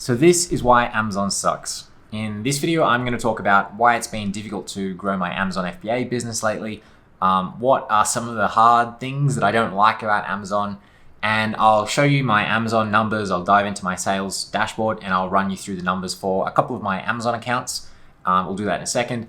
So this is why Amazon sucks. In this video, I'm going to talk about why it's been difficult to grow my Amazon FBA business lately, what are some of the hard things that I don't like about Amazon, and I'll show you my Amazon numbers. I'll dive into my sales dashboard and I'll run you through the numbers for a couple of my Amazon accounts. We'll do that in a second.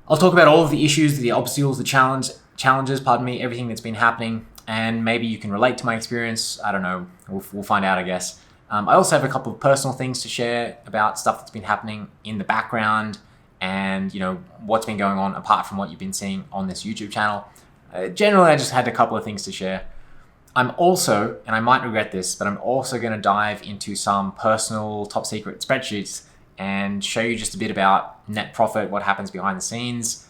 I'll talk about all of the issues, the obstacles, the challenges, everything that's been happening, and maybe you can relate to my experience. I don't know, we'll find out, I guess. I also have a couple of personal things to share about stuff that's been happening in the background and, what's been going on apart from what you've been seeing on this YouTube channel. Generally, I just had a couple of things to share. I'm also, and I might regret this, but I'm also going to dive into some personal top secret spreadsheets and show you just a bit about net profit, what happens behind the scenes.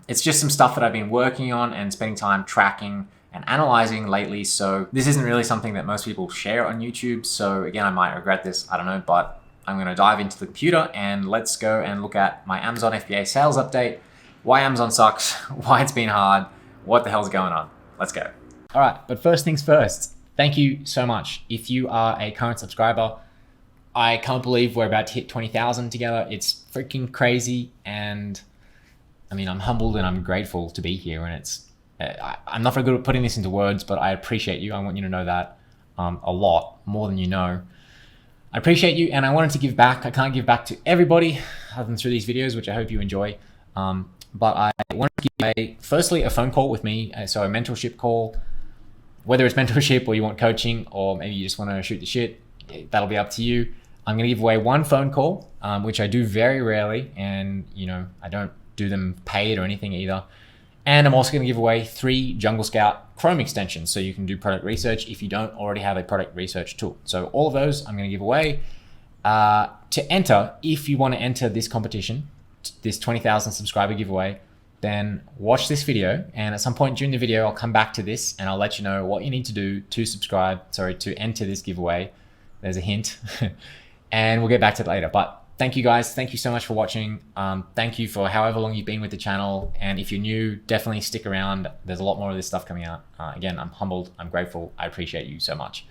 It's just some stuff that I've been working on and spending time tracking and analyzing lately. So this isn't really something that most people share on YouTube. So again, I might regret this, I don't know, but I'm going to dive into the computer and let's go and look at my Amazon FBA sales update, why Amazon sucks, why it's been hard, what the hell's going on. Let's go. All right, but first things first, thank you so much. If you are a current subscriber, I can't believe we're about to hit 20,000 together. It's freaking crazy. And I mean, I'm humbled and I'm grateful to be here. And I'm not very good at putting this into words, but I appreciate you. I want you to know that a lot, more than you know. I appreciate you and I wanted to give back. I can't give back to everybody other than through these videos, which I hope you enjoy. But I wanted to give firstly a phone call with me, so a mentorship call. Whether it's mentorship or you want coaching or maybe you just want to shoot the shit, that'll be up to you. I'm going to give away one phone call, which I do very rarely, and I don't do them paid or anything either. And I'm also going to give away 3 Jungle Scout Chrome extensions, so you can do product research if you don't already have a product research tool. So all of those I'm going to give away. To enter, if you want to enter this competition, this 20,000 subscriber giveaway, then watch this video, and at some point during the video, I'll come back to this and I'll let you know what you need to do to enter this giveaway. There's a hint, and we'll get back to it later. But thank you guys. Thank you so much for watching. Thank you for however long you've been with the channel. And if you're new, definitely stick around. There's a lot more of this stuff coming out. Again, I'm humbled. I'm grateful. I appreciate you so much.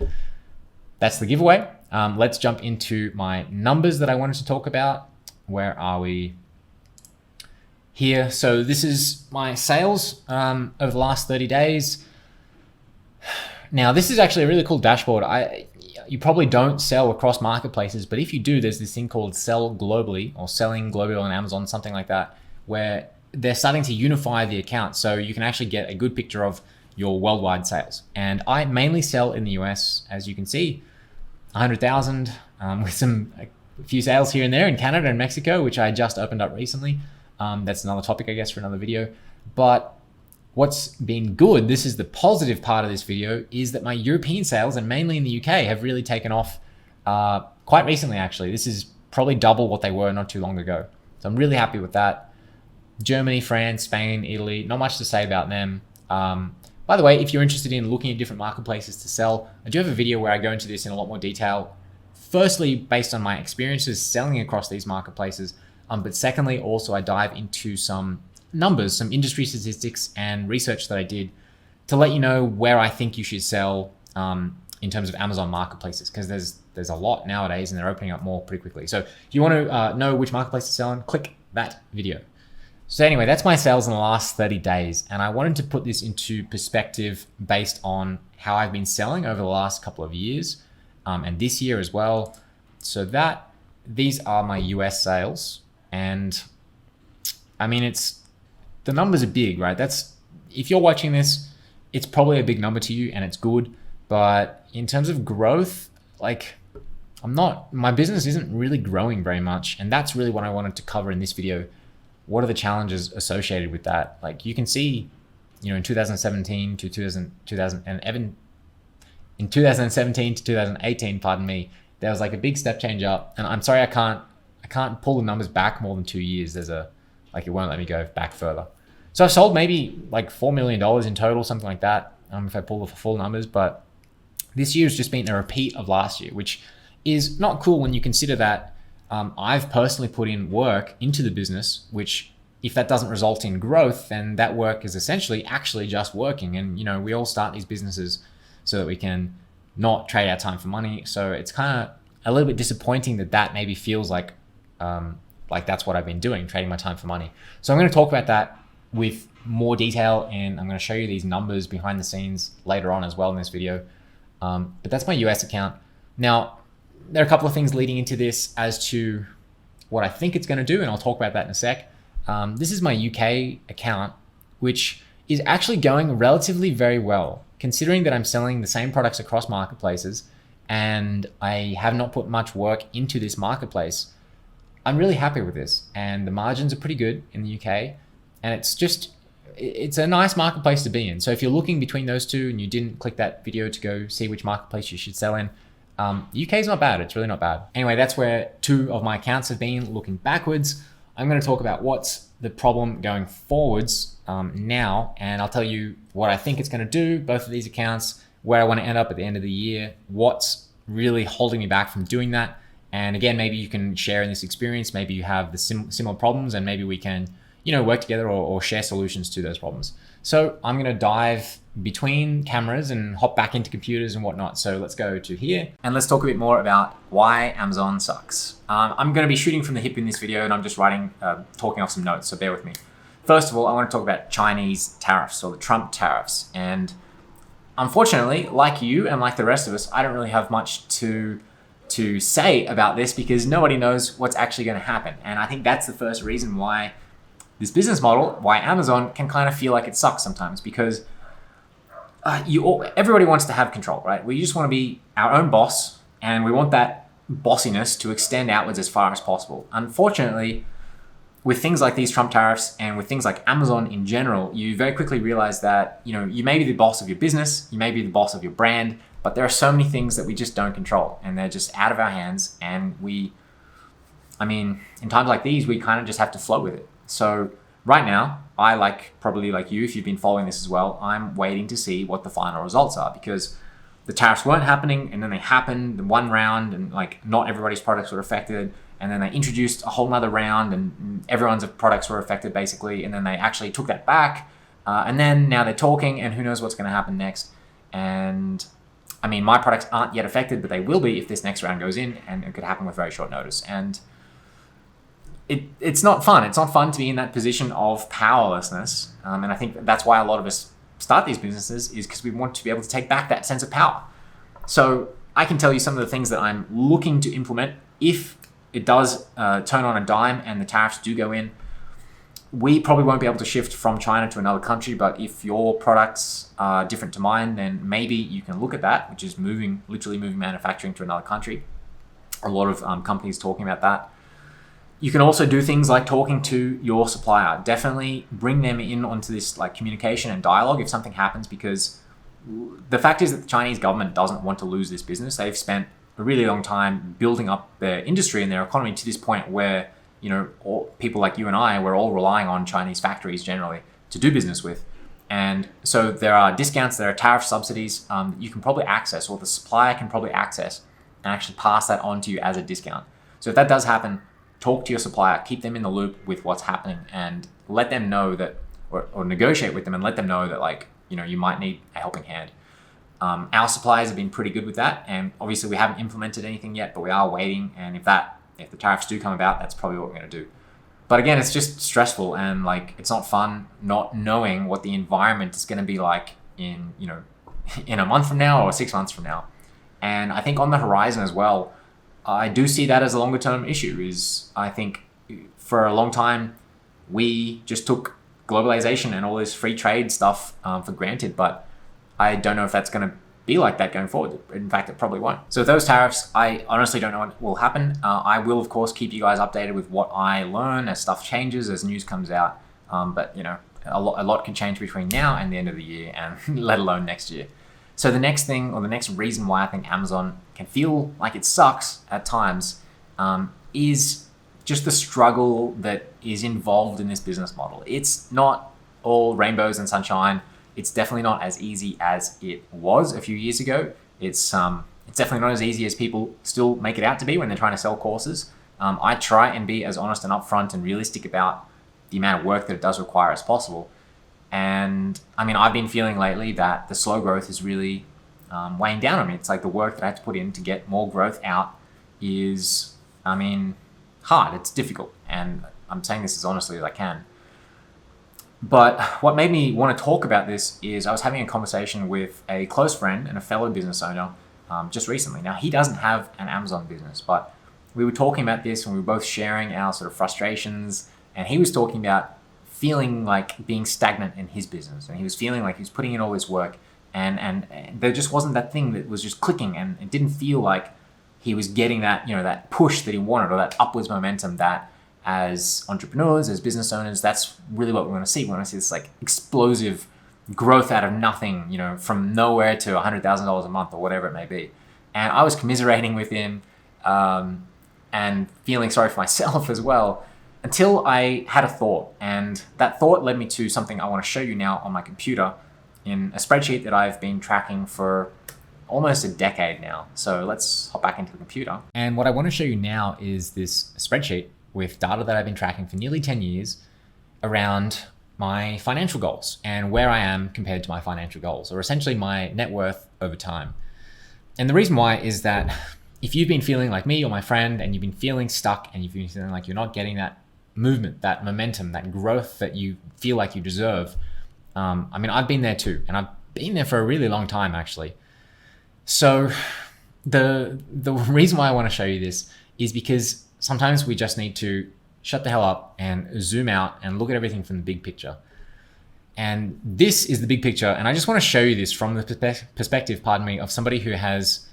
That's the giveaway. Let's jump into my numbers that I wanted to talk about. Where are we? Here. So this is my sales over the last 30 days. Now, this is actually a really cool dashboard. You probably don't sell across marketplaces, but if you do, there's this thing called sell globally or selling globally on Amazon, something like that, where they're starting to unify the account. So you can actually get a good picture of your worldwide sales. And I mainly sell in the US, as you can see, 100,000 with a few sales here and there in Canada and Mexico, which I just opened up recently. That's another topic, I guess, for another video. But what's been good, this is the positive part of this video, is that my European sales, and mainly in the UK, have really taken off quite recently, actually. This is probably double what they were not too long ago. So I'm really happy with that. Germany, France, Spain, Italy, not much to say about them. By the way, if you're interested in looking at different marketplaces to sell, I do have a video where I go into this in a lot more detail. Firstly, based on my experiences selling across these marketplaces, but secondly, also I dive into some numbers, some industry statistics and research that I did to let you know where I think you should sell in terms of Amazon marketplaces, because there's a lot nowadays and they're opening up more pretty quickly. So if you want to know which marketplace to sell on, click that video. So anyway, that's my sales in the last 30 days. And I wanted to put this into perspective based on how I've been selling over the last couple of years and this year as well. So these are my US sales. And I mean, the numbers are big, right? If you're watching this, it's probably a big number to you and it's good. But in terms of growth, my business isn't really growing very much. And that's really what I wanted to cover in this video. What are the challenges associated with that? Like you can see, in 2017 to 2018, pardon me, there was like a big step change up. And I'm sorry, I can't pull the numbers back more than 2 years. It won't let me go back further. So I've sold maybe like $4 million in total, something like that, if I pull the full numbers. But this year's just been a repeat of last year, which is not cool when you consider that I've personally put in work into the business, which if that doesn't result in growth, then that work is essentially actually just working. And, we all start these businesses so that we can not trade our time for money. So it's kind of a little bit disappointing that maybe feels like that's what I've been doing, trading my time for money. So I'm going to talk about that with more detail, and I'm going to show you these numbers behind the scenes later on as well in this video. But that's my US account. Now, there are a couple of things leading into this as to what I think it's going to do, and I'll talk about that in a sec. This is my UK account, which is actually going relatively very well, considering that I'm selling the same products across marketplaces and I have not put much work into this marketplace. I'm really happy with this, and the margins are pretty good in the UK, and it's a nice marketplace to be in. So if you're looking between those two and you didn't click that video to go see which marketplace you should sell in, UK is not bad. It's really not bad. Anyway, that's where two of my accounts have been. Looking backwards, I'm going to talk about what's the problem going forwards now, and I'll tell you what I think it's going to do, both of these accounts, where I want to end up at the end of the year, what's really holding me back from doing that. And again, maybe you can share in this experience. Maybe you have the similar problems, and maybe we can, work together or share solutions to those problems. So I'm going to dive between cameras and hop back into computers and whatnot. So let's go to here and let's talk a bit more about why Amazon sucks. I'm going to be shooting from the hip in this video, and I'm just talking off some notes, so bear with me. First of all, I want to talk about Chinese tariffs, or the Trump tariffs. And unfortunately, like you and like the rest of us, I don't really have much to say about this because nobody knows what's actually going to happen. And I think that's the first reason why this business model, why Amazon can kind of feel like it sucks sometimes, because everybody wants to have control, right? We just want to be our own boss, and we want that bossiness to extend outwards as far as possible. Unfortunately, with things like these Trump tariffs and with things like Amazon in general, you very quickly realize that, you may be the boss of your business, you may be the boss of your brand, but there are so many things that we just don't control, and they're just out of our hands. And in times like these, we kind of just have to flow with it. So right now, probably like you, if you've been following this as well, I'm waiting to see what the final results are, because the tariffs weren't happening, and then they happened in one round, and not everybody's products were affected. And then they introduced a whole nother round, and everyone's products were affected basically. And then they actually took that back. And then now they're talking, and who knows what's going to happen next. And my products aren't yet affected, but they will be if this next round goes in, and it could happen with very short notice. And it's not fun. It's not fun to be in that position of powerlessness. And I think that's why a lot of us start these businesses, is because we want to be able to take back that sense of power. So I can tell you some of the things that I'm looking to implement if it does turn on a dime and the tariffs do go in. We probably won't be able to shift from China to another country, but if your products are different to mine, then maybe you can look at that, which is literally moving manufacturing to another country. A lot of companies talking about that. You can also do things like talking to your supplier. Definitely bring them in onto this communication and dialogue if something happens, because the fact is that the Chinese government doesn't want to lose this business. They've spent a really long time building up their industry and their economy to this point where, all people like you and I, we're all relying on Chinese factories generally to do business with. And so there are discounts, there are tariff subsidies that you can probably access, or the supplier can probably access, and actually pass that on to you as a discount. So if that does happen, talk to your supplier, keep them in the loop with what's happening, and let them know that, or negotiate with them and let them know that you might need a helping hand. Our suppliers have been pretty good with that, and obviously we haven't implemented anything yet, but we are waiting. And if the tariffs do come about, that's probably what we're going to do. But again, it's just stressful, and it's not fun not knowing what the environment is going to be like in a month from now or 6 months from now. And I think on the horizon as well, I do see that as a longer term issue. I think for a long time we just took globalization and all this free trade stuff for granted, but I don't know if that's going to be like that going forward. In fact, it probably won't. So those tariffs, I honestly don't know what will happen. I will, of course, keep you guys updated with what I learn as stuff changes, as news comes out. But a lot can change between now and the end of the year, and let alone next year. So the next thing, or the next reason why I think Amazon can feel like it sucks at times, is just the struggle that is involved in this business model. It's not all rainbows and sunshine. It's definitely not as easy as it was a few years ago. It's definitely not as easy as people still make it out to be when they're trying to sell courses. I try and be as honest and upfront and realistic about the amount of work that it does require as possible. And I've been feeling lately that the slow growth is really weighing down on me. It's like the work that I have to put in to get more growth out is, I mean, hard. It's difficult. And I'm saying this as honestly as I can. But what made me want to talk about this is I was having a conversation with a close friend and a fellow business owner just recently. Now, he doesn't have an Amazon business, but we were talking about this and we were both sharing our sort of frustrations. And he was talking about feeling like being stagnant in his business. And he was feeling like he was putting in all this work and there just wasn't that thing that was just clicking, and it didn't feel like he was getting that, that push that he wanted, or that upwards momentum that as entrepreneurs, as business owners, that's really what we want to see. We want to see this like explosive growth out of nothing, from nowhere to $100,000 a month or whatever it may be. And I was commiserating with him and feeling sorry for myself as well, until I had a thought. And that thought led me to something I want to show you now on my computer in a spreadsheet that I've been tracking for almost a decade now. So let's hop back into the computer. And what I want to show you now is this spreadsheet with data that I've been tracking for nearly 10 years around my financial goals and where I am compared to my financial goals, or essentially my net worth over time. And the reason why is that if you've been feeling like me or my friend, and you've been feeling stuck and you've been feeling like you're not getting that movement, that momentum, that growth that you feel like you deserve, I've been there too, and I've been there for a really long time actually. So the reason why I want to show you this is because sometimes we just need to shut the hell up and zoom out and look at everything from the big picture. And this is the big picture. And I just want to show you this from the perspective, of somebody who has,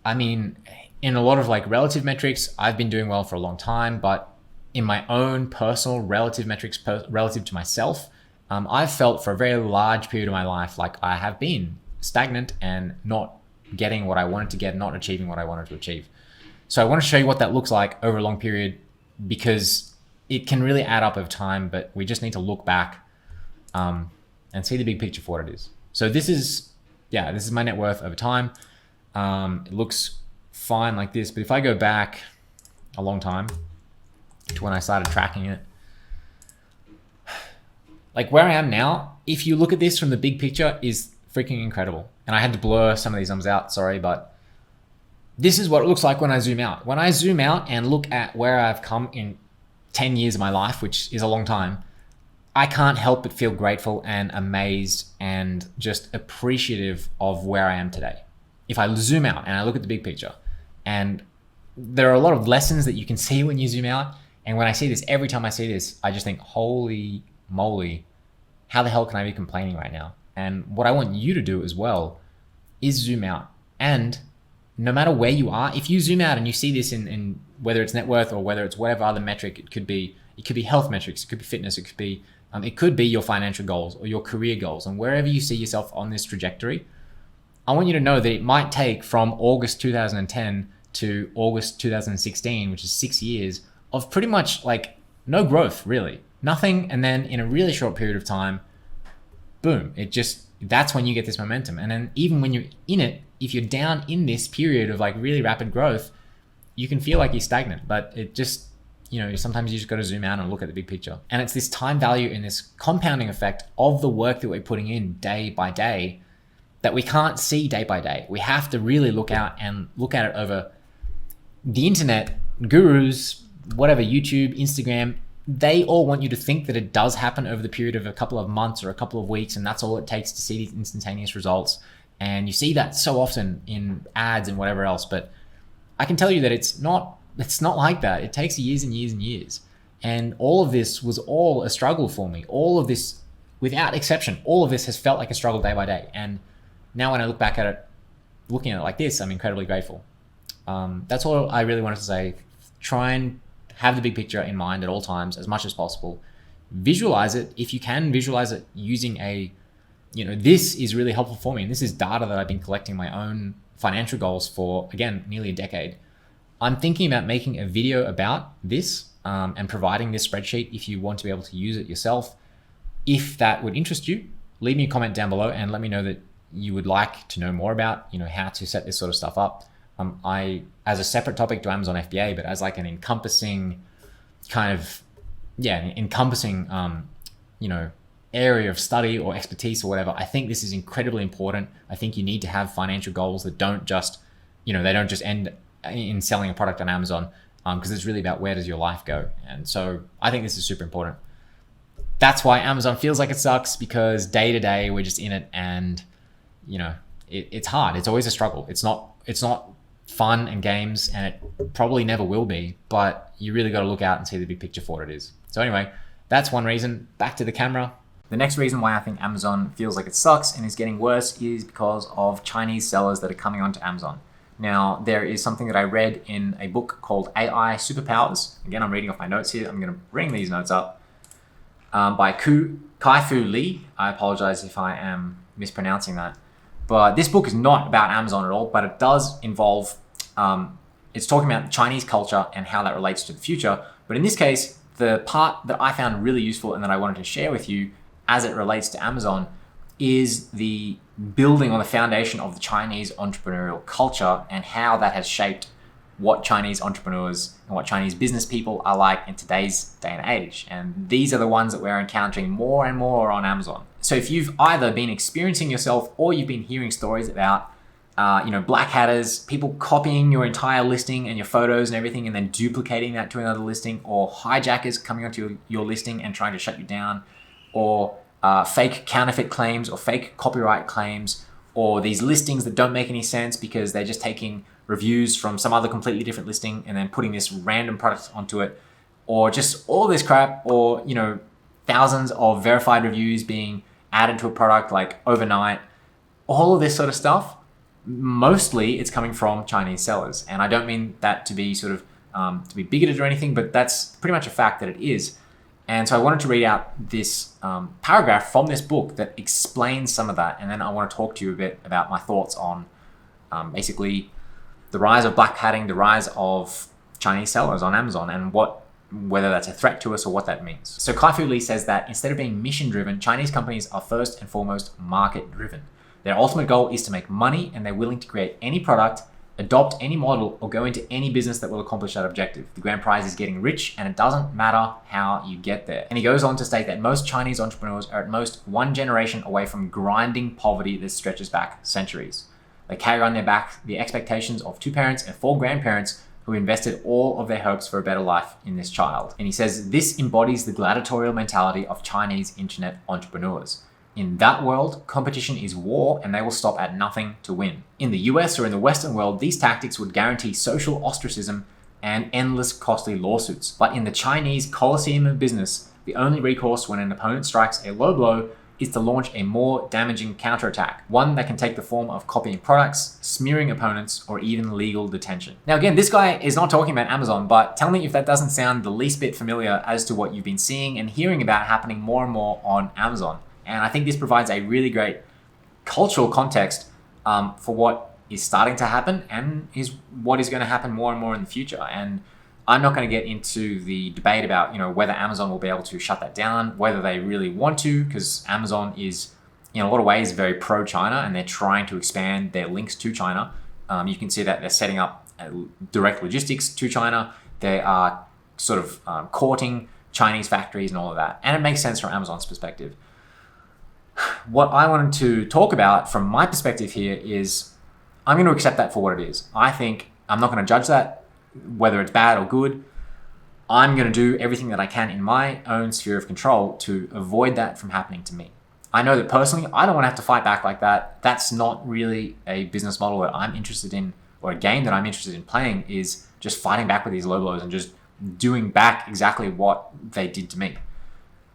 in a lot of like relative metrics, I've been doing well for a long time, but in my own personal relative metrics, relative to myself, I've felt for a very large period of my life like I have been stagnant and not getting what I wanted to get, not achieving what I wanted to achieve. So I want to show you what that looks like over a long period, because it can really add up over time, but we just need to look back and see the big picture for what it is. So this is my net worth over time. It looks fine like this, but if I go back a long time to when I started tracking it, like where I am now, if you look at this from the big picture, is freaking incredible. And I had to blur some of these numbers out, sorry, but this is what it looks like when I zoom out. When I zoom out and look at where I've come in 10 years of my life, which is a long time, I can't help but feel grateful and amazed and just appreciative of where I am today. If I zoom out and I look at the big picture, and there are a lot of lessons that you can see when you zoom out. And when I see this, every time I see this, I just think, holy moly, how the hell can I be complaining right now? And what I want you to do as well is zoom out. And no matter where you are, if you zoom out and you see this in whether it's net worth or whether it's whatever other metric, it could be health metrics, it could be fitness, it could be your financial goals or your career goals. And wherever you see yourself on this trajectory, I want you to know that it might take from August 2010 to August 2016, which is 6 years of pretty much like no growth, really. Nothing. And then in a really short period of time, boom, that's when you get this momentum. And then even when you're in it, if you're down in this period of like really rapid growth, you can feel like you're stagnant, but it just, sometimes you just got to zoom out and look at the big picture. And it's this time value and this compounding effect of the work that we're putting in day by day that we can't see day by day. We have to really look out and look at it over the internet, gurus, whatever, YouTube, Instagram. They all want you to think that it does happen over the period of a couple of months or a couple of weeks, and that's all it takes to see these instantaneous results. And you see that so often in ads and whatever else, but I can tell you that it's not like that. It takes years and years and years. And all of this was all a struggle for me. All of this, without exception, all of this has felt like a struggle day by day. And now when I look back at it, looking at it like this, I'm incredibly grateful. That's all I really wanted to say. Try and have the big picture in mind at all times as much as possible. Visualize it. If you can visualize it using this is really helpful for me. And this is data that I've been collecting my own financial goals for, again, nearly a decade. I'm thinking about making a video about this and providing this spreadsheet if you want to be able to use it yourself. If that would interest you, leave me a comment down below and let me know that you would like to know more about, how to set this sort of stuff up. As a separate topic to Amazon FBA, but as like an encompassing area of study or expertise or whatever, I think this is incredibly important. I think you need to have financial goals that don't just, they don't just end in selling a product on Amazon, because it's really about where does your life go. And so I think this is super important. That's why Amazon feels like it sucks, because day to day we're just in it, and it's hard. It's always a struggle. It's not fun and games, and it probably never will be, but you really got to look out and see the big picture for what it is. So anyway, that's one reason. Back to the camera. The next reason why I think Amazon feels like it sucks and is getting worse is because of Chinese sellers that are coming onto Amazon. Now, there is something that I read in a book called AI Superpowers. Again, I'm reading off my notes here. I'm going to bring these notes up. By Kai-Fu Lee. I apologize if I am mispronouncing that. But this book is not about Amazon at all, but it does involve, it's talking about Chinese culture and how that relates to the future. But in this case, the part that I found really useful and that I wanted to share with you as it relates to Amazon is the building on the foundation of the Chinese entrepreneurial culture and how that has shaped what Chinese entrepreneurs and what Chinese business people are like in today's day and age. And these are the ones that we're encountering more and more on Amazon. So if you've either been experiencing yourself or you've been hearing stories about black hatters, people copying your entire listing and your photos and everything and then duplicating that to another listing, or hijackers coming onto your listing and trying to shut you down, or fake counterfeit claims or fake copyright claims, or these listings that don't make any sense because they're just taking reviews from some other completely different listing and then putting this random product onto it, or just all this crap, or thousands of verified reviews being added to a product like overnight, all of this sort of stuff. Mostly it's coming from Chinese sellers, and I don't mean that to be sort of to be bigoted or anything, but that's pretty much a fact that it is. And so I wanted to read out this paragraph from this book that explains some of that, and then I want to talk to you a bit about my thoughts on basically the rise of black hatting, the rise of Chinese sellers on Amazon, and whether that's a threat to us or what that means. So Kai-Fu Lee says that instead of being mission-driven, Chinese companies are first and foremost market-driven. Their ultimate goal is to make money, and they're willing to create any product, adopt any model, or go into any business that will accomplish that objective. The grand prize is getting rich, and it doesn't matter how you get there. And he goes on to state that most Chinese entrepreneurs are at most one generation away from grinding poverty that stretches back centuries. They carry on their back the expectations of 2 parents and 4 grandparents who invested all of their hopes for a better life in this child. And he says this embodies the gladiatorial mentality of Chinese internet entrepreneurs. In that world, competition is war, and they will stop at nothing to win. In the US or in the Western world, these tactics would guarantee social ostracism and endless costly lawsuits. But in the Chinese coliseum of business, the only recourse when an opponent strikes a low blow is to launch a more damaging counterattack, one that can take the form of copying products, smearing opponents, or even legal detention. Now again, this guy is not talking about Amazon, but tell me if that doesn't sound the least bit familiar as to what you've been seeing and hearing about happening more and more on Amazon. And I think this provides a really great cultural context for what is starting to happen and is what is going to happen more and more in the future. And I'm not going to get into the debate about whether Amazon will be able to shut that down, whether they really want to, because Amazon is in a lot of ways very pro-China, and they're trying to expand their links to China. You can see that they're setting up direct logistics to China. They are sort of courting Chinese factories and all of that. And it makes sense from Amazon's perspective. What I wanted to talk about from my perspective here is I'm going to accept that for what it is. I think I'm not going to judge that, whether it's bad or good. I'm going to do everything that I can in my own sphere of control to avoid that from happening to me. I know that personally, I don't want to have to fight back like that. That's not really a business model that I'm interested in, or a game that I'm interested in playing, is just fighting back with these low blows and just doing back exactly what they did to me.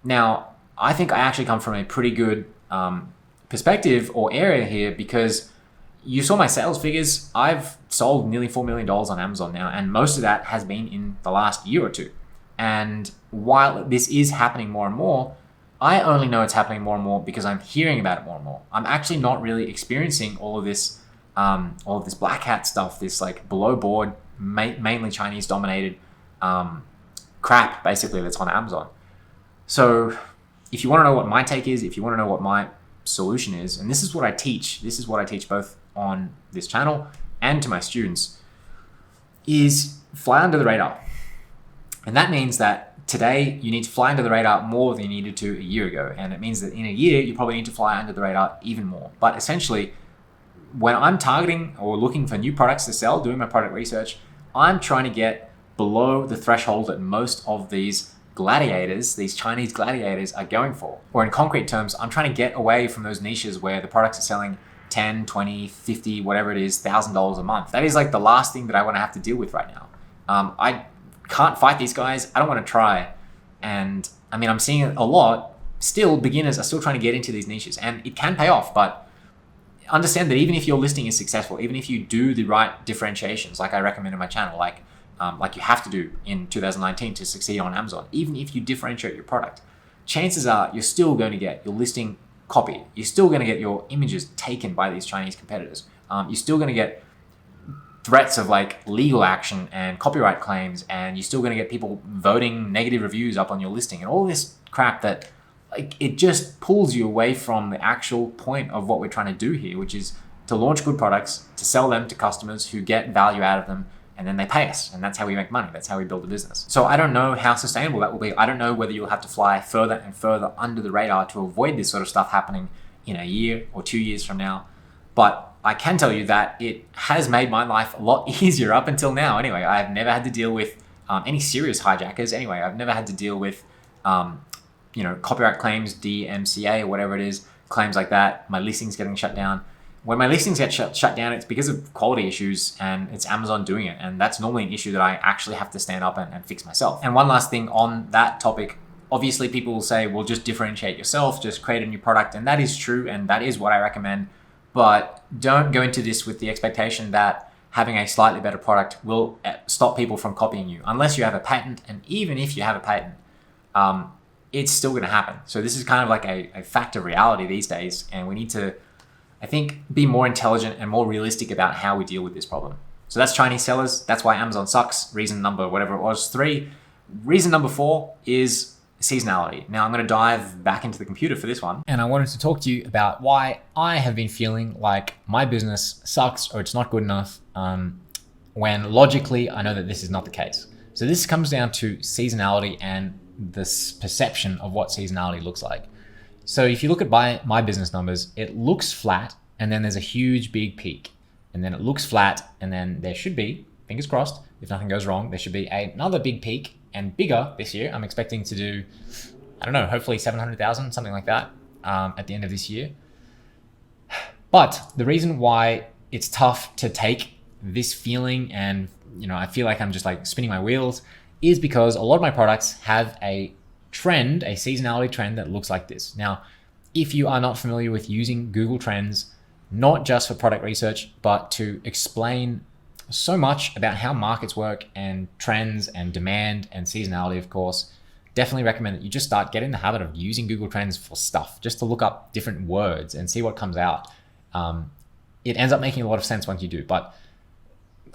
Now, I think I actually come from a pretty good perspective or area here, because you saw my sales figures. I've sold nearly $4 million on Amazon now, and most of that has been in the last year or two. And while this is happening more and more, I only know it's happening more and more because I'm hearing about it more and more. I'm actually not really experiencing all of this black hat stuff, this like below board, mainly Chinese dominated crap basically that's on Amazon. So if you want to know what my take is, if you want to know what my solution is, and this is what I teach both on this channel and to my students, is fly under the radar. And that means that today you need to fly under the radar more than you needed to a year ago. And it means that in a year, you probably need to fly under the radar even more. But essentially, when I'm targeting or looking for new products to sell, doing my product research, I'm trying to get below the threshold that most of these gladiators, these Chinese gladiators, are going for. Or in concrete terms, I'm trying to get away from those niches where the products are selling 10, 20, 50, whatever it is, $1,000 a month. That is like the last thing that I want to have to deal with right now. I can't fight these guys. I don't want to try. And I mean, I'm seeing it a lot. Still, beginners are still trying to get into these niches, and it can pay off, but understand that even if your listing is successful, even if you do the right differentiations, like I recommend in my channel, like you have to do in 2019 to succeed on Amazon, even if you differentiate your product, chances are you're still going to get your listing copied. You're still going to get your images taken by these Chinese competitors. You're still going to get threats of like legal action and copyright claims, and you're still going to get people voting negative reviews up on your listing and all this crap that like it just pulls you away from the actual point of what we're trying to do here, which is to launch good products, to sell them to customers who get value out of them, and then they pay us. And that's how we make money. That's how we build a business. So I don't know how sustainable that will be. I don't know whether you'll have to fly further and further under the radar to avoid this sort of stuff happening in a year or 2 years from now. But I can tell you that it has made my life a lot easier up until now. Anyway, I've never had to deal with any serious hijackers. Anyway, I've never had to deal with copyright claims, DMCA or whatever it is, claims like that. My listings getting shut down. When my listings get shut down, it's because of quality issues and it's Amazon doing it. And that's normally an issue that I actually have to stand up and fix myself. And one last thing on that topic, obviously people will say, well, just differentiate yourself, just create a new product. And that is true. And that is what I recommend. But don't go into this with the expectation that having a slightly better product will stop people from copying you. Unless you have a patent. And even if you have a patent, it's still going to happen. So this is kind of like a fact of reality these days. And we need to, I think, be more intelligent and more realistic about how we deal with this problem. So that's Chinese sellers. That's why Amazon sucks. Reason number, whatever it was, 3. Reason number 4 is seasonality. Now I'm going to dive back into the computer for this one. And I wanted to talk to you about why I have been feeling like my business sucks or it's not good enough when logically I know that this is not the case. So this comes down to seasonality and this perception of what seasonality looks like. So if you look at my business numbers, it looks flat and then there's a huge big peak. And then it looks flat and then there should be, fingers crossed, if nothing goes wrong, there should be another big peak and bigger this year. I'm expecting to do, I don't know, hopefully 700,000, something like that at the end of this year. But the reason why it's tough to take this feeling and, I feel like I'm just like spinning my wheels is because a lot of my products have a trend, a seasonality trend that looks like this. Now, if you are not familiar with using Google Trends, not just for product research, but to explain so much about how markets work and trends and demand and seasonality, of course, definitely recommend that you just start getting the habit of using Google Trends for stuff, just to look up different words and see what comes out. It ends up making a lot of sense once you do, but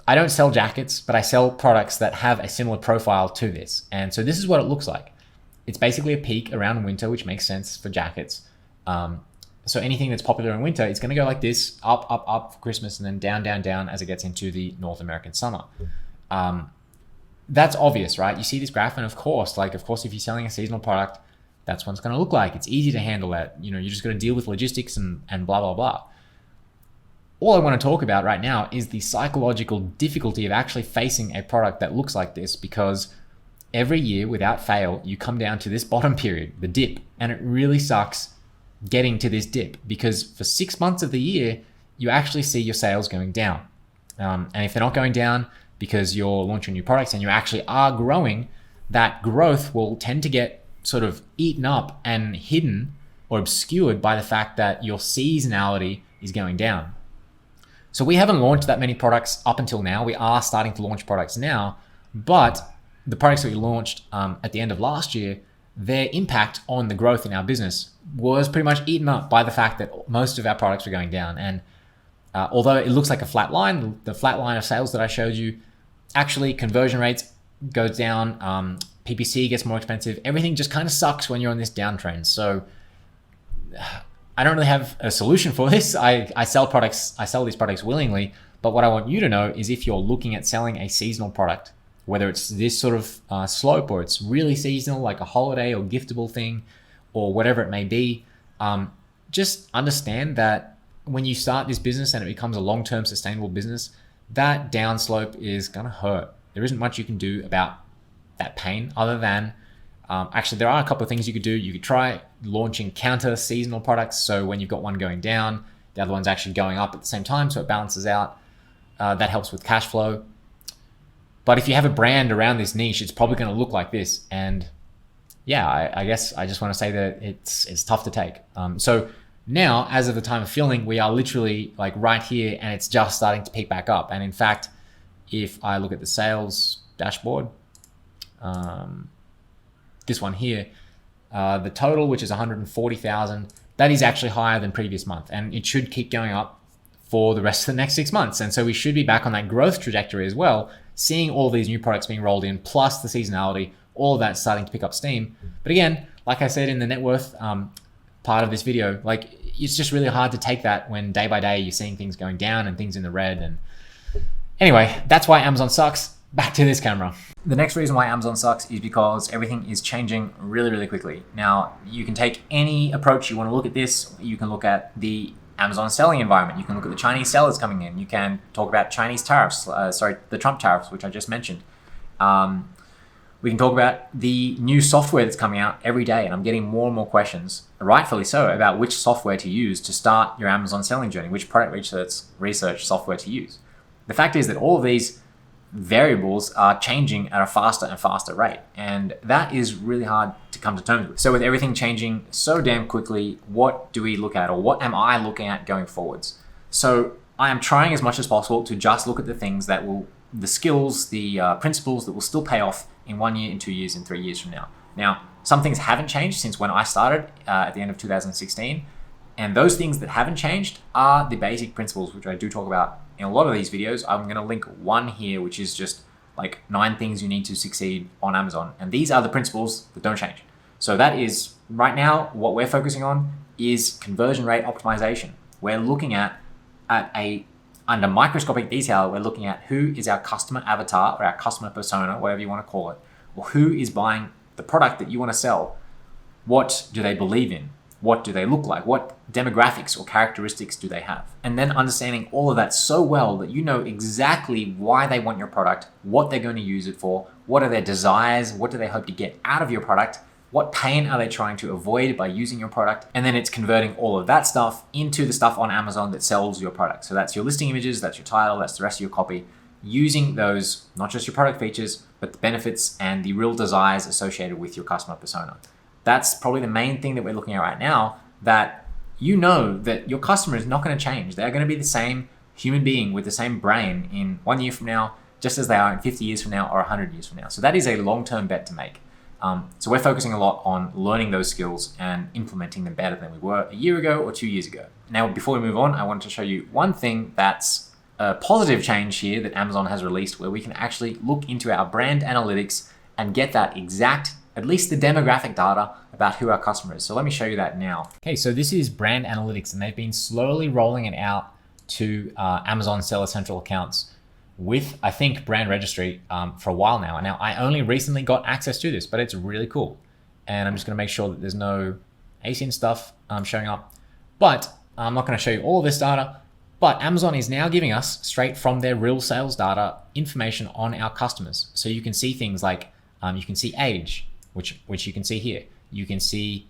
I don't sell jackets, but I sell products that have a similar profile to this. And so this is what it looks like. It's basically a peak around winter, which makes sense for jackets. So anything that's popular in winter, it's going to go like this, up, up, up for Christmas, and then down, down, down as it gets into the North American summer. That's obvious, right? You see this graph, and of course, if you're selling a seasonal product, that's what it's going to look like. It's easy to handle that. You're just going to deal with logistics and blah, blah, blah. All I want to talk about right now is the psychological difficulty of actually facing a product that looks like this, because every year, without fail, you come down to this bottom period, the dip, and it really sucks getting to this dip because for 6 months of the year, you actually see your sales going down. And if they're not going down because you're launching new products and you actually are growing, that growth will tend to get sort of eaten up and hidden or obscured by the fact that your seasonality is going down. So we haven't launched that many products up until now. We are starting to launch products now, but the products that we launched at the end of last year, their impact on the growth in our business was pretty much eaten up by the fact that most of our products were going down. And although it looks like a flat line, the flat line of sales that I showed you, actually conversion rates goes down, PPC gets more expensive. Everything just kind of sucks when you're on this downtrend. So I don't really have a solution for this. I sell these products willingly, but what I want you to know is if you're looking at selling a seasonal product, whether it's this sort of slope or it's really seasonal, like a holiday or giftable thing or whatever it may be, just understand that when you start this business and it becomes a long-term sustainable business, that downslope is gonna hurt. There isn't much you can do about that pain other than, actually there are a couple of things you could do. You could try launching counter seasonal products. So when you've got one going down, the other one's actually going up at the same time, so it balances out. That helps with cash flow. But if you have a brand around this niche, it's probably going to look like this. And yeah, I guess I just want to say that it's tough to take. So now, as of the time of filming, we are literally like right here, and it's just starting to pick back up. And in fact, if I look at the sales dashboard, this one here, the total, which is 140,000, that is actually higher than previous month, and it should keep going up for the rest of the next 6 months. And so we should be back on that growth trajectory as well, seeing all these new products being rolled in, plus the seasonality, all of that starting to pick up steam. But again, like I said in the net worth part of this video, like it's just really hard to take that when day by day you're seeing things going down and things in the red. And anyway, that's why Amazon sucks. Back to this camera. The next reason why Amazon sucks is because everything is changing really, really quickly. Now, you can take any approach you want to look at this. You can look at the Amazon selling environment. You can look at the Chinese sellers coming in. You can talk about Chinese tariffs, the Trump tariffs, which I just mentioned. We can talk about the new software that's coming out every day, and I'm getting more and more questions, rightfully so, about which software to use to start your Amazon selling journey, which product research software to use. The fact is that all of these variables are changing at a faster and faster rate, and that is really hard to come to terms with. So with everything changing so damn quickly, what do we look at, or what am I looking at going forwards? So I am trying as much as possible to just look at the things that will, the skills, the principles that will still pay off in 1 year, in 2 years, in 3 years from now. Now, some things haven't changed since when I started at the end of 2016, and those things that haven't changed are the basic principles, which I do talk about in a lot of these videos. I'm going to link one here, which is just like 9 things you need to succeed on Amazon. And these are the principles that don't change. So that is right now what we're focusing on is conversion rate optimization. We're looking at under microscopic detail, we're looking at who is our customer avatar or our customer persona, whatever you want to call it, or who is buying the product that you want to sell. What do they believe in? What do they look like? What demographics or characteristics do they have? And then understanding all of that so well that you know exactly why they want your product, what they're going to use it for, what are their desires, what do they hope to get out of your product, what pain are they trying to avoid by using your product? And then it's converting all of that stuff into the stuff on Amazon that sells your product. So that's your listing images, that's your title, that's the rest of your copy, using those, not just your product features, but the benefits and the real desires associated with your customer persona. That's probably the main thing that we're looking at right now, that you know that your customer is not going to change. They're going to be the same human being with the same brain in 1 year from now, just as they are in 50 years from now or 100 years from now. So that is a long-term bet to make. So we're focusing a lot on learning those skills and implementing them better than we were a year ago or 2 years ago. Now, before we move on, I wanted to show you one thing that's a positive change here that Amazon has released, where we can actually look into our brand analytics and get that exact, at least the demographic data about who our customer is. So let me show you that now. Okay, so this is brand analytics, and they've been slowly rolling it out to Amazon Seller Central accounts with, I think, brand registry for a while now. Now, I only recently got access to this, but it's really cool. And I'm just gonna make sure that there's no ASIN stuff showing up. But I'm not gonna show you all of this data, but Amazon is now giving us, straight from their real sales data, information on our customers. So you can see things like, you can see age, which you can see here. You can see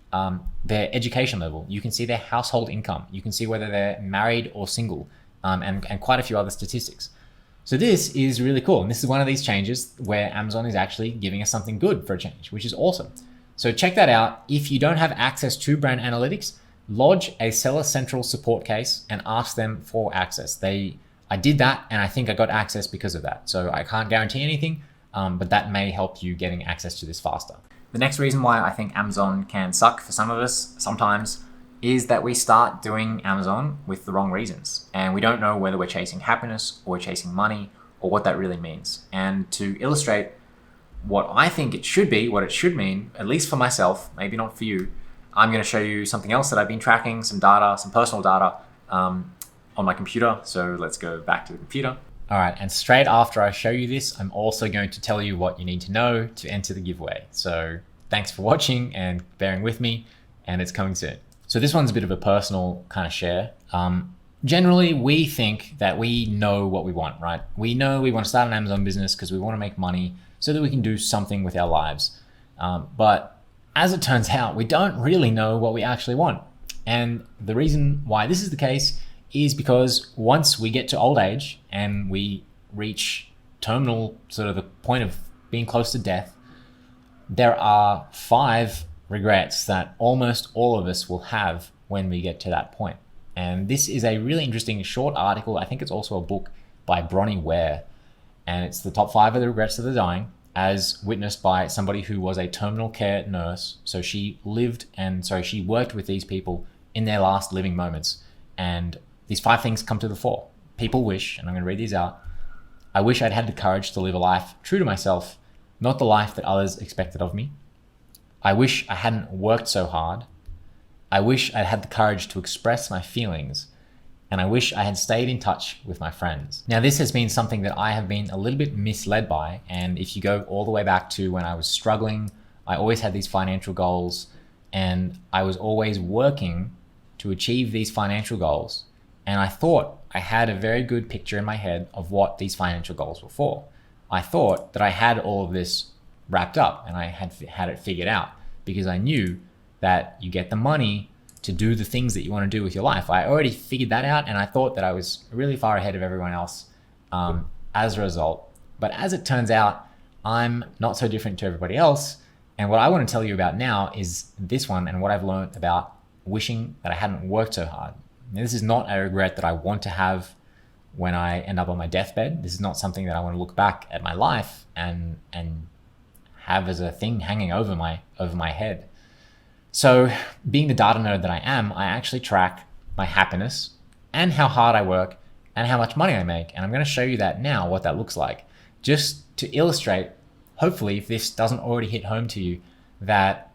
their education level. You can see their household income. You can see whether they're married or single, and quite a few other statistics. So this is really cool. And this is one of these changes where Amazon is actually giving us something good for a change, which is awesome. So check that out. If you don't have access to brand analytics, lodge a Seller Central support case and ask them for access. I did that, and I think I got access because of that. So I can't guarantee anything, but that may help you getting access to this faster. The next reason why I think Amazon can suck for some of us sometimes is that we start doing Amazon with the wrong reasons, and we don't know whether we're chasing happiness or we're chasing money or what that really means. And to illustrate what I think it should be, what it should mean, at least for myself, maybe not for you, I'm going to show you something else that I've been tracking, some data, some personal data on my computer. So let's go back to the computer. All right, and straight after I show you this, I'm also going to tell you what you need to know to enter the giveaway. So thanks for watching and bearing with me, and it's coming soon. So this one's a bit of a personal kind of share. Generally, we think that we know what we want, right? We know we want to start an Amazon business because we want to make money so that we can do something with our lives. But as it turns out, we don't really know what we actually want. And the reason why this is the case is because once we get to old age and we reach terminal, sort of the point of being close to death, there are 5 regrets that almost all of us will have when we get to that point. And this is a really interesting short article. I think it's also a book by Bronnie Ware. And it's the top 5 of the regrets of the dying, as witnessed by somebody who was a terminal care nurse. So she she worked with these people in their last living moments. And these 5 things come to the fore. People wish, and I'm going to read these out. I wish I'd had the courage to live a life true to myself, not the life that others expected of me. I wish I hadn't worked so hard. I wish I'd had the courage to express my feelings, and I wish I had stayed in touch with my friends. Now, this has been something that I have been a little bit misled by, and if you go all the way back to when I was struggling, I always had these financial goals, and I was always working to achieve these financial goals, and I thought I had a very good picture in my head of what these financial goals were for. I thought that I had all of this wrapped up, and I had it figured out, because I knew that you get the money to do the things that you want to do with your life. I already figured that out, and I thought that I was really far ahead of everyone else as a result. But as it turns out, I'm not so different to everybody else. And what I want to tell you about now is this one, and what I've learned about wishing that I hadn't worked so hard. Now, this is not a regret that I want to have when I end up on my deathbed. This is not something that I want to look back at my life and have as a thing hanging over my head. So being the data nerd that I am, I actually track my happiness and how hard I work and how much money I make. And I'm going to show you that now, what that looks like, just to illustrate, hopefully, if this doesn't already hit home to you, that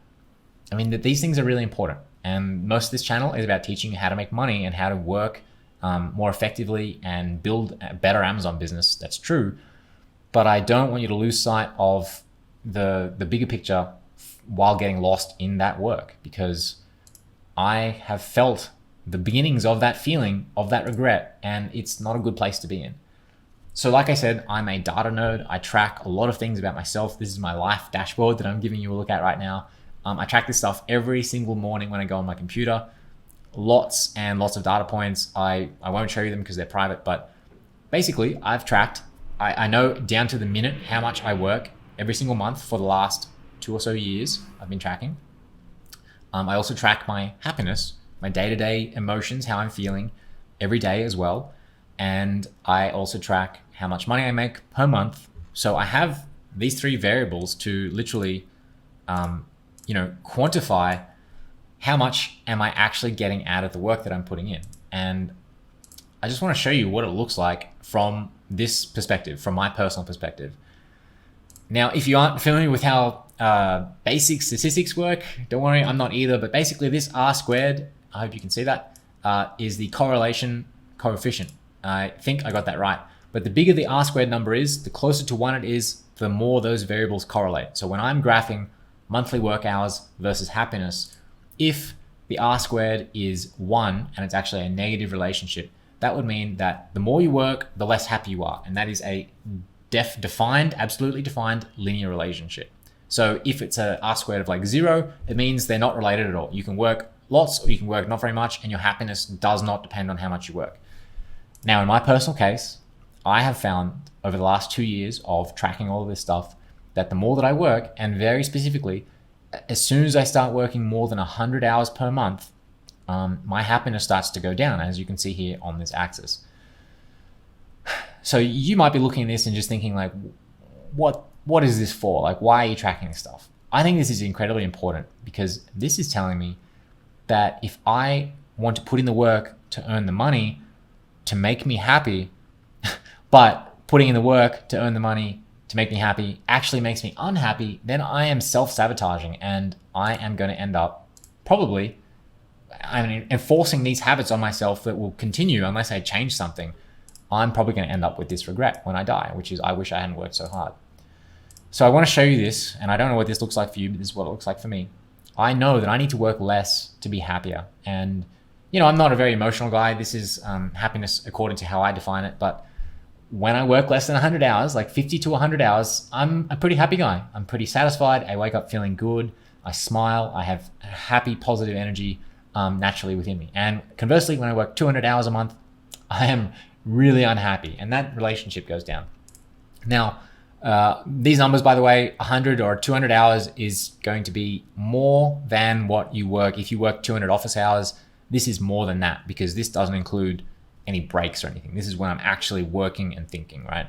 these things are really important. And most of this channel is about teaching you how to make money and how to work more effectively and build a better Amazon business. That's true. But I don't want you to lose sight of the bigger picture while getting lost in that work, because I have felt the beginnings of that feeling, of that regret, and it's not a good place to be in. So like I said, I'm a data nerd. I track a lot of things about myself. This is my life dashboard that I'm giving you a look at right now. I track this stuff every single morning when I go on my computer. Lots and lots of data points. I won't show you them because they're private, but basically I've tracked, I know down to the minute how much I work every single month for the last 2 or so years. I've been tracking. I also track my happiness, my day-to-day emotions, how I'm feeling every day as well. And I also track how much money I make per month. So I have these 3 variables to literally, quantify how much am I actually getting out of the work that I'm putting in. And I just want to show you what it looks like from this perspective, from my personal perspective. Now, if you aren't familiar with how basic statistics work, don't worry, I'm not either, but basically this R squared, I hope you can see that, is the correlation coefficient. I think I got that right. But the bigger the R squared number is, the closer to 1 it is, the more those variables correlate. So when I'm graphing monthly work hours versus happiness, if the R squared is 1 and it's actually a negative relationship, that would mean that the more you work, the less happy you are. And that is a absolutely defined linear relationship. So if it's a R squared of like 0, it means they're not related at all. You can work lots or you can work not very much, and your happiness does not depend on how much you work. Now, in my personal case, I have found over the last 2 years of tracking all of this stuff that the more that I work, and very specifically, as soon as I start working more than 100 hours per month, my happiness starts to go down, as you can see here on this axis. So you might be looking at this and just thinking like, what is this for? Like, why are you tracking this stuff? I think this is incredibly important, because this is telling me that if I want to put in the work to earn the money to make me happy, but putting in the work to earn the money to make me happy actually makes me unhappy, then I am self-sabotaging, and I am going to end up probably enforcing these habits on myself that will continue unless I change something. I'm probably going to end up with this regret when I die, which is I wish I hadn't worked so hard. So I want to show you this, and I don't know what this looks like for you, but this is what it looks like for me. I know that I need to work less to be happier. And I'm not a very emotional guy. This is happiness according to how I define it. But when I work less than 100 hours, like 50 to 100 hours, I'm a pretty happy guy. I'm pretty satisfied. I wake up feeling good. I smile. I have happy, positive energy naturally within me. And conversely, when I work 200 hours a month, I am really unhappy. And that relationship goes down. Now, these numbers, by the way, 100 or 200 hours is going to be more than what you work. If you work 200 office hours, this is more than that, because this doesn't include any breaks or anything. This is when I'm actually working and thinking, right?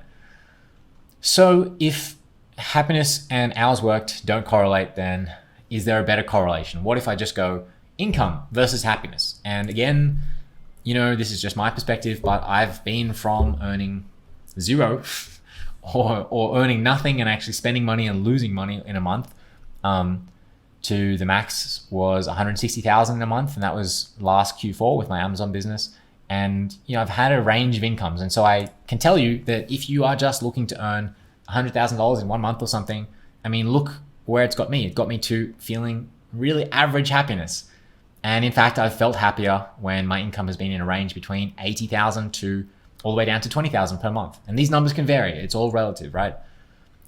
So if happiness and hours worked don't correlate, then is there a better correlation? What if I just go income versus happiness? And again, this is just my perspective, but I've been from earning zero or earning nothing and actually spending money and losing money in a month to the max was 160,000 in a month. And that was last Q4 with my Amazon business. And, I've had a range of incomes. And so I can tell you that if you are just looking to earn $100,000 in 1 month or something, look where it's got me. It got me to feeling really average happiness. And in fact, I've felt happier when my income has been in a range between 80,000 to all the way down to 20,000 per month. And these numbers can vary. It's all relative, right?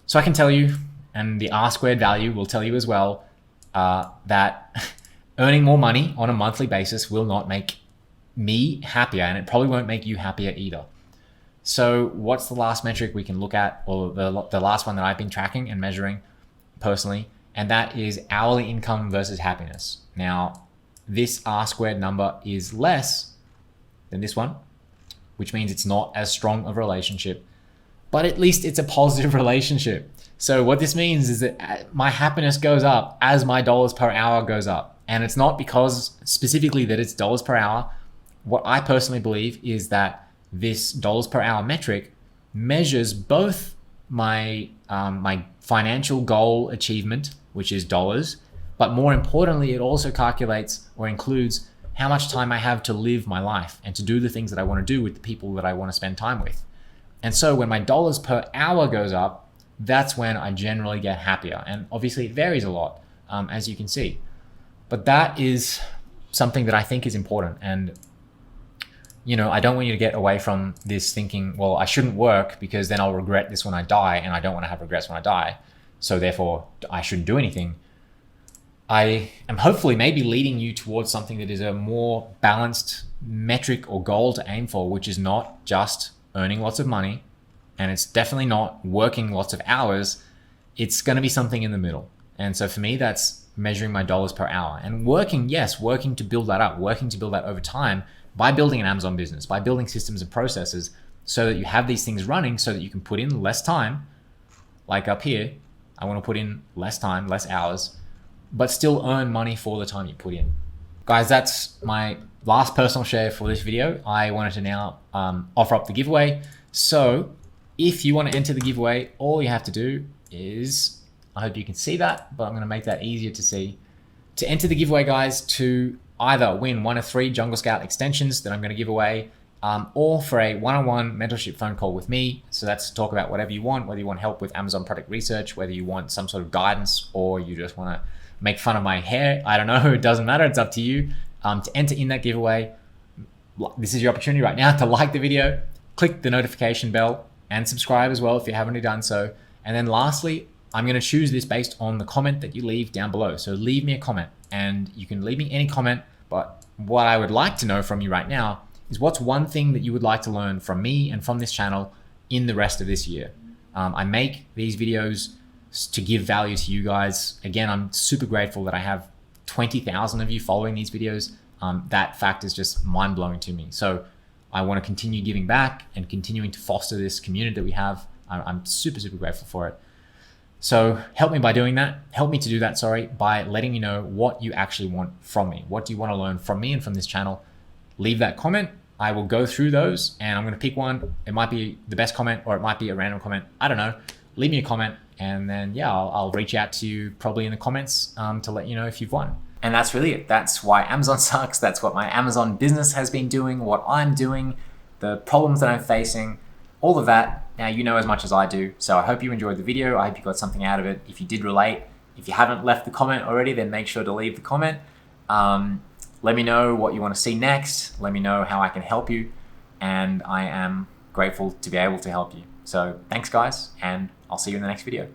So I can tell you, and the R squared value will tell you as well, that earning more money on a monthly basis will not make me happier, and it probably won't make you happier either. So what's the last metric we can look at, or the last one that I've been tracking and measuring personally, and that is hourly income versus happiness. Now, this R squared number is less than this one, which means it's not as strong of a relationship, but at least it's a positive relationship. So what this means is that my happiness goes up as my dollars per hour goes up. And it's not because specifically that it's dollars per hour. What I personally believe is that this dollars per hour metric measures both my my financial goal achievement, which is dollars, but more importantly, it also calculates or includes how much time I have to live my life and to do the things that I want to do with the people that I want to spend time with. And so when my dollars per hour goes up, that's when I generally get happier. And obviously it varies a lot, as you can see. But that is something that I think is important. And, I don't want you to get away from this thinking, well, I shouldn't work because then I'll regret this when I die, and I don't want to have regrets when I die. So therefore, I shouldn't do anything. I am hopefully maybe leading you towards something that is a more balanced metric or goal to aim for, which is not just earning lots of money, and it's definitely not working lots of hours. It's going to be something in the middle. And so for me, that's measuring my dollars per hour and working to build that up, working to build that over time by building an Amazon business, by building systems and processes so that you have these things running so that you can put in less time. Like up here, I want to put in less time, less hours, but still earn money for the time you put in. Guys, that's my last personal share for this video. I wanted to now offer up the giveaway. So if you want to enter the giveaway, all you have to do is, I hope you can see that, but I'm going to make that easier to see. To enter the giveaway, guys, to either win one of 3 Jungle Scout extensions that I'm going to give away, or for a one-on-one mentorship phone call with me. So that's to talk about whatever you want, whether you want help with Amazon product research, whether you want some sort of guidance, or you just want to make fun of my hair. I don't know. It doesn't matter. It's up to you. To enter in that giveaway, this is your opportunity right now to like the video, click the notification bell, and subscribe as well if you haven't already done so. And then lastly, I'm going to choose this based on the comment that you leave down below. So leave me a comment, and you can leave me any comment. But what I would like to know from you right now is what's one thing that you would like to learn from me and from this channel in the rest of this year. I make these videos to give value to you guys. Again, I'm super grateful that I have 20,000 of you following these videos. That fact is just mind-blowing to me. So I want to continue giving back and continuing to foster this community that we have. I'm super, super grateful for it. So help me by doing that. Help me to do that, by letting me know what you actually want from me. What do you want to learn from me and from this channel? Leave that comment. I will go through those and I'm going to pick one. It might be the best comment or it might be a random comment. I don't know. Leave me a comment and then, I'll reach out to you probably in the comments to let you know if you've won. And that's really it. That's why Amazon sucks. That's what my Amazon business has been doing, what I'm doing, the problems that I'm facing, all of that. Now you know as much as I do. So I hope you enjoyed the video. I hope you got something out of it. If you did relate, if you haven't left the comment already, then make sure to leave the comment. Let me know what you want to see next. Let me know how I can help you. And I am grateful to be able to help you. So thanks guys, and I'll see you in the next video.